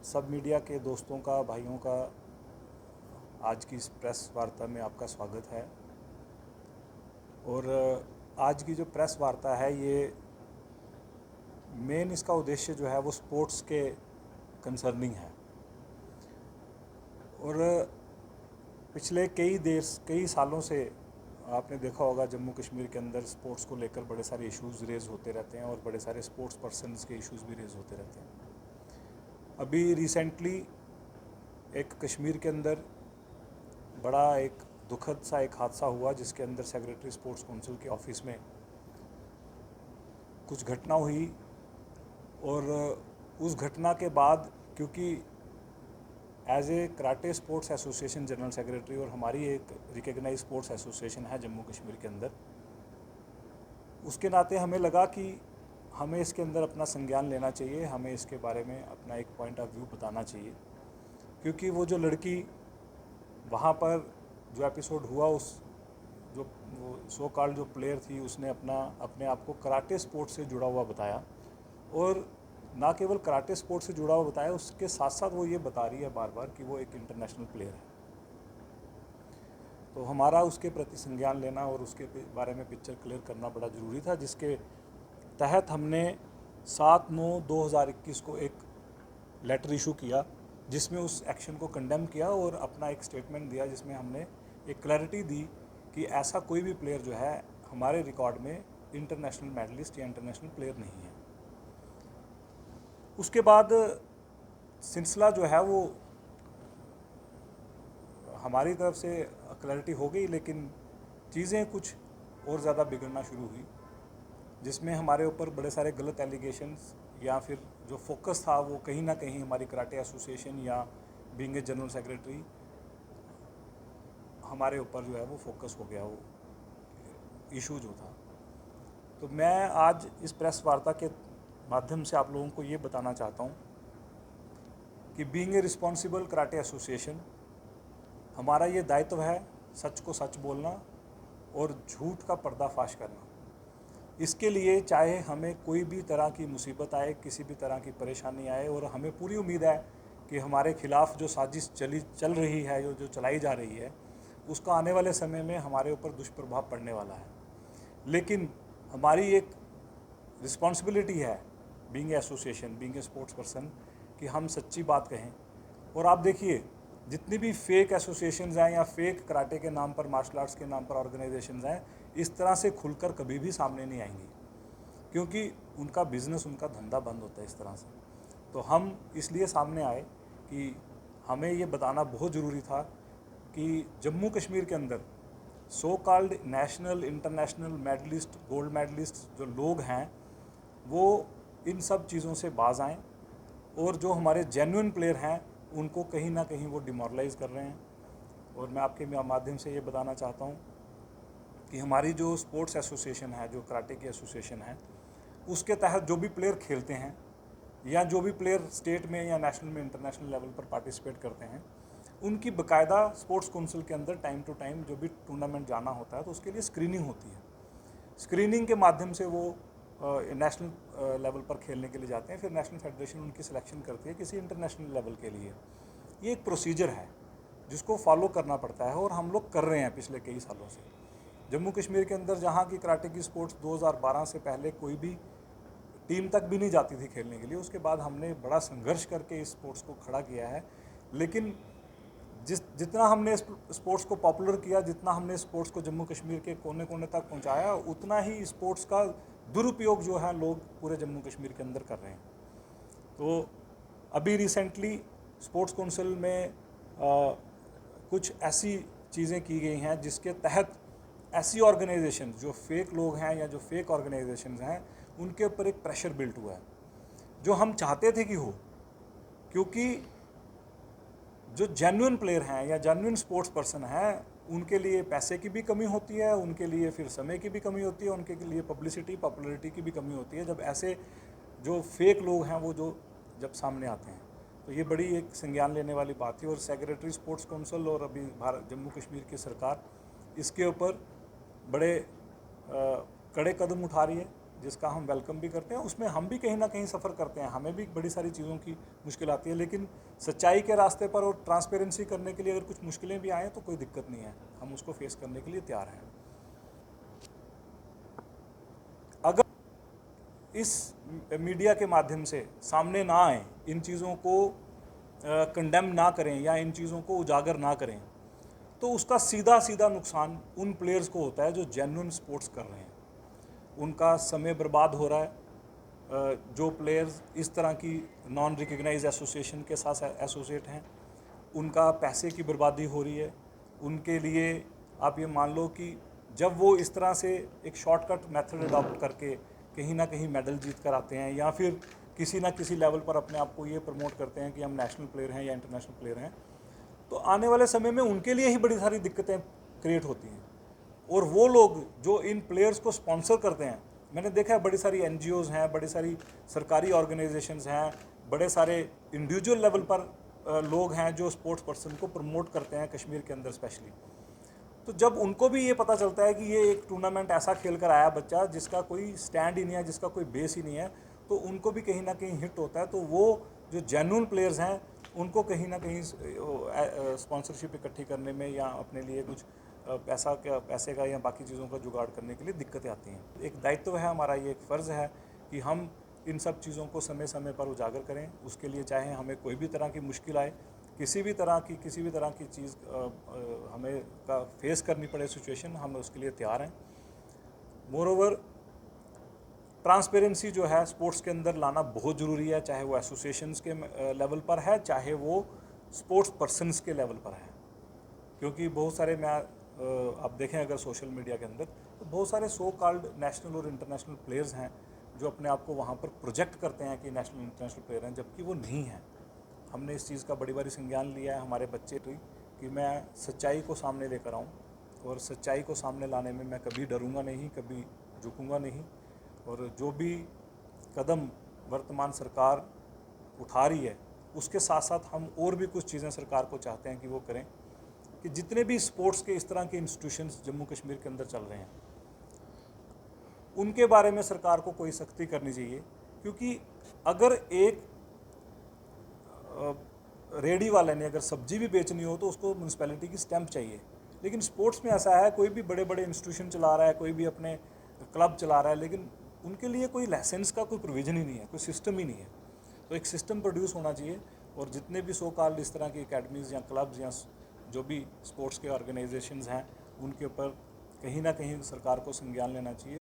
सब मीडिया के दोस्तों का, भाइयों का आज की इस प्रेस वार्ता में आपका स्वागत है। और आज की जो प्रेस वार्ता है, ये मेन इसका उद्देश्य जो है वो स्पोर्ट्स के कंसर्निंग है। और पिछले कई सालों से आपने देखा होगा जम्मू कश्मीर के अंदर स्पोर्ट्स को लेकर बड़े सारे इश्यूज़ रेज़ होते रहते हैं और बड़े सारे स्पोर्ट्स पर्सनस के इश्यूज़ भी रेज़ होते रहते हैं। अभी रिसेंटली एक कश्मीर के अंदर बड़ा एक दुखद सा एक हादसा हुआ, जिसके अंदर सेक्रेटरी स्पोर्ट्स काउंसिल के ऑफिस में कुछ घटना हुई। और उस घटना के बाद, क्योंकि as a karate sports association general secretary और हमारी एक रिकग्नाइज स्पोर्ट्स एसोसिएशन है जम्मू कश्मीर के अंदर, उसके नाते हमें लगा कि हमें इसके अंदर अपना संज्ञान लेना चाहिए, हमें इसके बारे में अपना एक पॉइंट ऑफ व्यू बताना चाहिए। क्योंकि वो जो लड़की वहाँ पर जो एपिसोड हुआ, उस जो वो सो कॉल्ड जो प्लेयर थी, उसने अपने आप को कराटे स्पोर्ट्स से जुड़ा हुआ बताया। और ना केवल कराटे स्पोर्ट्स से जुड़ा हुआ बताया, उसके साथ साथ वो ये बता रही है बार बार कि वो एक इंटरनेशनल प्लेयर है। तो हमारा उसके प्रति संज्ञान लेना और उसके बारे में पिक्चर क्लियर करना बड़ा ज़रूरी था, जिसके तहत हमने 7/9/2021 को एक लेटर इशू किया, जिसमें उस एक्शन को कंडेम किया और अपना एक स्टेटमेंट दिया, जिसमें हमने एक क्लैरिटी दी कि ऐसा कोई भी प्लेयर जो है हमारे रिकॉर्ड में इंटरनेशनल मेडलिस्ट या इंटरनेशनल प्लेयर नहीं है। उसके बाद सिलसिला जो है वो हमारी तरफ से क्लैरिटी हो गई, लेकिन चीज़ें कुछ और ज़्यादा बिगड़ना शुरू हुई, जिसमें हमारे ऊपर बड़े सारे गलत एलिगेशंस, या फिर जो फोकस था वो कहीं ना कहीं हमारी कराटे एसोसिएशन या बीइंग ए जनरल सेक्रेटरी, हमारे ऊपर जो है वो फोकस हो गया, वो इशू जो था। तो मैं आज इस प्रेस वार्ता के माध्यम से आप लोगों को ये बताना चाहता हूँ कि being a responsible karate association, हमारा ये दायित्व है सच को सच बोलना और झूठ का पर्दाफाश करना। इसके लिए चाहे हमें कोई भी तरह की मुसीबत आए, किसी भी तरह की परेशानी आए, और हमें पूरी उम्मीद है कि हमारे खिलाफ जो साजिश चल रही है, जो चलाई जा रही है, उसका आने वाले समय में हमारे ऊपर दुष्प्रभाव पड़ने वाला है। लेकिन हमारी एक रिस्पॉन्सिबिलिटी है being association, being a sports person, कि हम सच्ची बात कहें। और आप देखिए, जितनी भी फेक एसोसिएशंस हैं या फेक कराटे के नाम पर, मार्शल आर्ट्स के नाम पर ऑर्गेनाइजेशंस हैं, इस तरह से खुलकर कभी भी सामने नहीं आएंगी, क्योंकि उनका बिजनेस, उनका धंधा बंद होता है इस तरह से। तो हम इसलिए सामने आए कि हमें ये बताना बहुत ज़रूरी था कि जम्मू कश्मीर के अंदर so called national, international medallist, gold medallist जो लोग हैं, वो इन सब चीज़ों से बाज आएँ, और जो हमारे जेन्युइन प्लेयर हैं उनको कहीं ना कहीं वो डिमोरलाइज कर रहे हैं। और मैं आपके माध्यम से ये बताना चाहता हूँ कि हमारी जो स्पोर्ट्स एसोसिएशन है, जो कराटे की एसोसिएशन है, उसके तहत जो भी प्लेयर खेलते हैं या जो भी प्लेयर स्टेट में या नेशनल में, इंटरनेशनल लेवल पर पार्टिसिपेट करते हैं, उनकी बाकायदा स्पोर्ट्स काउंसिल के अंदर टाइम टू टाइम जो भी टूर्नामेंट जाना होता है, तो उसके लिए स्क्रीनिंग होती है। स्क्रीनिंग के माध्यम से वो नेशनल लेवल पर खेलने के लिए जाते हैं, फिर नेशनल फेडरेशन उनकी सिलेक्शन करती है किसी इंटरनेशनल लेवल के लिए। ये एक प्रोसीजर है जिसको फॉलो करना पड़ता है, और हम लोग कर रहे हैं पिछले कई सालों से। जम्मू कश्मीर के अंदर जहाँ की कराटे की स्पोर्ट्स 2012 से पहले कोई भी टीम तक भी नहीं जाती थी खेलने के लिए, उसके बाद हमने बड़ा संघर्ष करके इस स्पोर्ट्स को खड़ा किया है। लेकिन जितना हमने स्पोर्ट्स को पॉपुलर किया, जितना हमने स्पोर्ट्स को जम्मू कश्मीर के कोने कोने तक पहुंचाया, उतना ही स्पोर्ट्स का दुरुपयोग जो है लोग पूरे जम्मू कश्मीर के अंदर कर रहे हैं। तो अभी रिसेंटली स्पोर्ट्स काउंसिल में कुछ ऐसी चीज़ें की गई हैं जिसके तहत ऐसी ऑर्गेनाइजेशन जो फेक लोग हैं या जो फेक ऑर्गेनाइजेशन हैं, उनके ऊपर एक प्रेशर बिल्ट हुआ है, जो हम चाहते थे कि हो। क्योंकि जो जेन्युइन प्लेयर हैं या जेन्युइन स्पोर्ट्स पर्सन हैं, उनके लिए पैसे की भी कमी होती है, उनके लिए फिर समय की भी कमी होती है, उनके लिए पब्लिसिटी, पॉपुलैरिटी की भी कमी होती है, जब ऐसे जो फेक लोग हैं वो जब सामने आते हैं। तो ये बड़ी एक संज्ञान लेने वाली बात थी, और सेक्रेटरी स्पोर्ट्स काउंसिल और अभी जम्मू कश्मीर की सरकार इसके ऊपर बड़े कड़े कदम उठा रही है। जिसका हम वेलकम भी करते हैं, उसमें हम भी कहीं ना कहीं सफ़र करते हैं, हमें भी बड़ी सारी चीज़ों की मुश्किल आती है, लेकिन सच्चाई के रास्ते पर और ट्रांसपेरेंसी करने के लिए अगर कुछ मुश्किलें भी आएँ तो कोई दिक्कत नहीं है, हम उसको फेस करने के लिए तैयार हैं। अगर इस मीडिया के माध्यम से सामने ना आए, इन चीज़ों को कंडेम ना करें या इन चीज़ों को उजागर ना करें, तो उसका सीधा सीधा नुकसान उन प्लेयर्स को होता है जो जेन्युइन स्पोर्ट्स कर रहे हैं। उनका समय बर्बाद हो रहा है। जो प्लेयर्स इस तरह की नॉन रिकग्नाइज एसोसिएशन के साथ एसोसिएट हैं, उनका पैसे की बर्बादी हो रही है। उनके लिए आप ये मान लो कि जब वो इस तरह से एक शॉर्टकट मेथड अडॉप्ट करके कहीं ना कहीं मेडल जीत कर आते हैं या फिर किसी ना किसी लेवल पर अपने आप को ये प्रमोट करते हैं कि हम नेशनल प्लेयर हैं या इंटरनेशनल प्लेयर हैं, तो आने वाले समय में उनके लिए ही बड़ी सारी दिक्कतें क्रिएट होती हैं। और वो लोग जो इन प्लेयर्स को स्पॉन्सर करते हैं, मैंने देखा है बड़ी सारी एनजीओज़ हैं, बड़ी सारी सरकारी ऑर्गेनाइजेशंस हैं, बड़े सारे इंडिविजुअल लेवल पर लोग हैं जो स्पोर्ट्स पर्सन को प्रमोट करते हैं कश्मीर के अंदर स्पेशली। तो जब उनको भी ये पता चलता है कि ये एक टूर्नामेंट ऐसा खेल कर आया बच्चा जिसका कोई स्टैंड ही नहीं है, जिसका कोई बेस ही नहीं है, तो उनको भी कहीं ना कहीं हिट होता है। तो वो जो जेन्युइन प्लेयर्स हैं उनको कहीं ना कहीं स्पॉन्सरशिप इकट्ठी करने में या अपने लिए कुछ पैसे का या बाकी चीज़ों का जुगाड़ करने के लिए दिक्कतें आती हैं। एक दायित्व है हमारा, ये एक फ़र्ज़ है कि हम इन सब चीज़ों को समय समय पर उजागर करें। उसके लिए चाहे हमें कोई भी तरह की मुश्किल आए, किसी भी तरह की चीज़ हमें का फेस करनी पड़े सिचुएशन, हम उसके लिए तैयार हैं। मोरओवर ट्रांसपेरेंसी जो है स्पोर्ट्स के अंदर लाना बहुत ज़रूरी है, चाहे वो एसोसिएशंस के लेवल पर है, चाहे वो स्पोर्ट्स पर्सनस के लेवल पर है। क्योंकि बहुत सारे आप देखें अगर सोशल मीडिया के अंदर, तो बहुत सारे सो कॉल्ड नेशनल और इंटरनेशनल प्लेयर्स हैं जो अपने आप को वहाँ पर प्रोजेक्ट करते हैं कि नेशनल इंटरनेशनल प्लेयर हैं, जबकि वो नहीं हैं। हमने इस चीज़ का बड़ी बारी संज्ञान लिया है हमारे बच्चे तो, कि मैं सच्चाई को सामने लेकर आऊँ, और सच्चाई को सामने लाने में मैं कभी डरूंगा नहीं, कभी झुकूंगा नहीं। और जो भी कदम वर्तमान सरकार उठा रही है, उसके साथ साथ हम और भी कुछ चीज़ें सरकार को चाहते हैं कि वो करें, कि जितने भी स्पोर्ट्स के इस तरह के इंस्टीट्यूशंस जम्मू कश्मीर के अंदर चल रहे हैं, उनके बारे में सरकार को कोई सख्ती करनी चाहिए। क्योंकि अगर एक रेडी वाले ने अगर सब्जी भी बेचनी हो तो उसको म्यूनसिपैलिटी की स्टैंप चाहिए, लेकिन स्पोर्ट्स में ऐसा है, कोई भी बड़े बड़े इंस्टीट्यूशन चला रहा है, कोई भी अपने क्लब चला रहा है, लेकिन उनके लिए कोई लाइसेंस का कोई प्रोविज़न ही नहीं है, कोई सिस्टम ही नहीं है। तो एक सिस्टम प्रोड्यूस होना चाहिए, और जितने भी सो कॉल्ड इस तरह की एकेडमीज़ या क्लब्स या जो भी स्पोर्ट्स के ऑर्गेनाइजेशंस हैं, उनके ऊपर कहीं ना कहीं सरकार को संज्ञान लेना चाहिए।